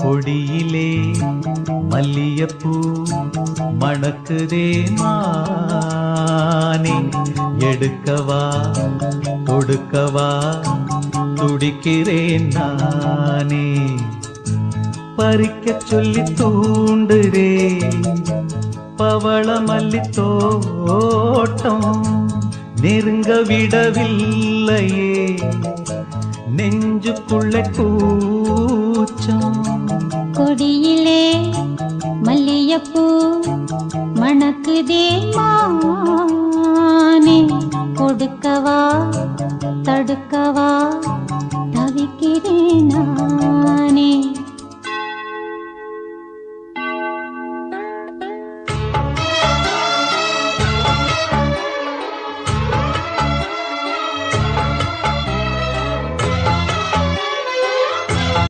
கொடியிலே மல்லியப்பூ மணக்குதே மானே, எடுக்கவா கொடுக்கவா துடிக்கிறேன் நானே. பறிக்க சொல்லி தூண்டுதே பவள மல்லி தோட்டம், நெருங்க விடவில்லையே நெஞ்சுக்குள்ள கூட்டம்.